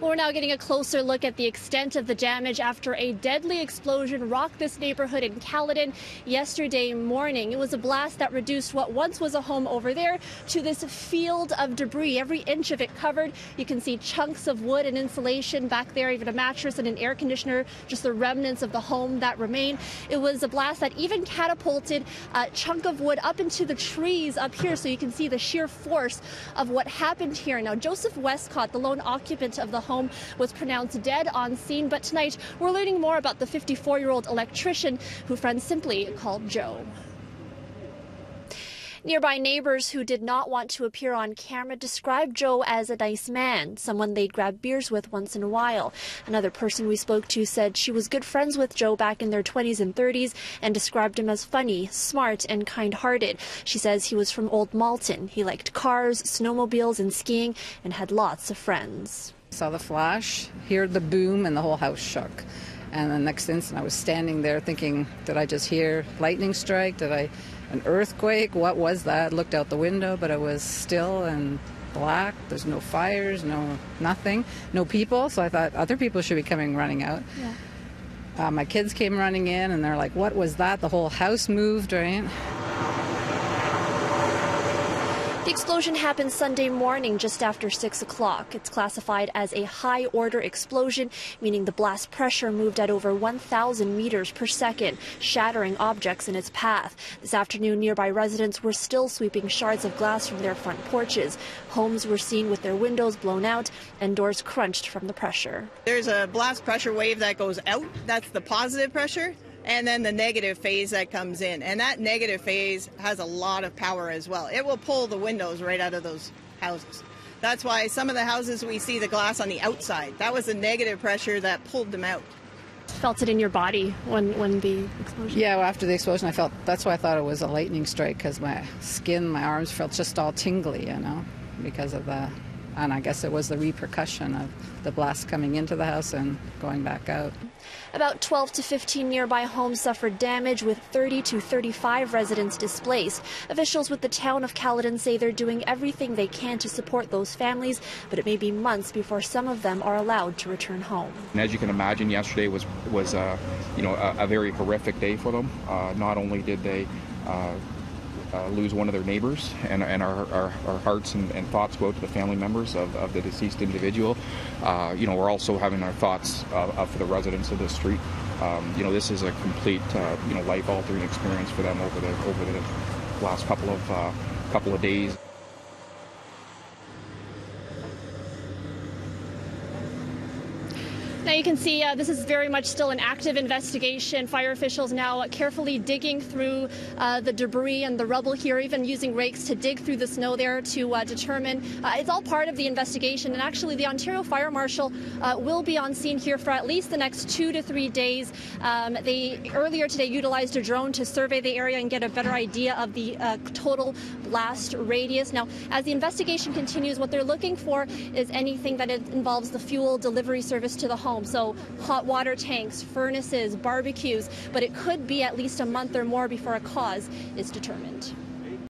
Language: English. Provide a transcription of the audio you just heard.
Well, we're now getting a closer look at the extent of the damage after a deadly explosion rocked this neighborhood in Caledon yesterday morning. It was a blast that reduced what once was a home over there to this field of debris. Every inch of it covered. You can see chunks of wood and insulation back there, even a mattress and an air conditioner, just the remnants of the home that remain. It was a blast that even catapulted a chunk of wood up into the trees up here, so you can see the sheer force of what happened here. Now, Joseph Westcott, the lone occupant of the home, was pronounced dead on scene, but tonight we're learning more about the 54-year-old electrician who friends simply called Joe. Nearby neighbors who did not want to appear on camera described Joe as a nice man, someone they'd grab beers with once in a while. Another person we spoke to said she was good friends with Joe back in their 20s and 30s and described him as funny, smart, and kind-hearted. She says he was from Old Malton. He liked cars, snowmobiles, and skiing, and had lots of friends. Saw the flash, heard the boom, and the whole house shook. And the next instant I was standing there thinking, did I just hear lightning strike? An earthquake? What was that? Looked out the window, but it was still and black. There's no fires, nothing, no people. So I thought other people should be coming running out. Yeah. My kids came running in and they're like, what was that? The whole house moved, right? The explosion happened Sunday morning just after 6 o'clock. It's classified as a high-order explosion, meaning the blast pressure moved at over 1,000 meters per second, shattering objects in its path. This afternoon, nearby residents were still sweeping shards of glass from their front porches. Homes were seen with their windows blown out and doors crunched from the pressure. There's a blast pressure wave that goes out. That's the positive pressure. And then the negative phase that comes in. And that negative phase has a lot of power as well. It will pull the windows right out of those houses. That's why some of the houses we see the glass on the outside. That was the negative pressure that pulled them out. Felt it in your body when the explosion? Yeah, well, after the explosion that's why I thought it was a lightning strike, because my skin, my arms felt just all tingly, because of and I guess it was the repercussion of the blast coming into the house and going back out. About 12 to 15 nearby homes suffered damage, with 30 to 35 residents displaced. Officials with the town of Caledon say they're doing everything they can to support those families, but it may be months before some of them are allowed to return home. And as you can imagine, yesterday was a very horrific day for them. Not only did they lose one of their neighbors, and our hearts and thoughts go out to the family members of the deceased individual. We're also having our thoughts for the residents of this street. This is a complete life-altering experience for them over the last couple of days. Now you can see this is very much still an active investigation. Fire officials now carefully digging through the debris and the rubble here, even using rakes to dig through the snow there to determine. It's all part of the investigation, and actually the Ontario Fire Marshal will be on scene here for at least the next 2 to 3 days. They earlier today utilized a drone to survey the area and get a better idea of the total blast radius. Now, as the investigation continues, what they're looking for is anything that involves the fuel delivery service to the home. So hot water tanks, furnaces, barbecues, but it could be at least a month or more before a cause is determined.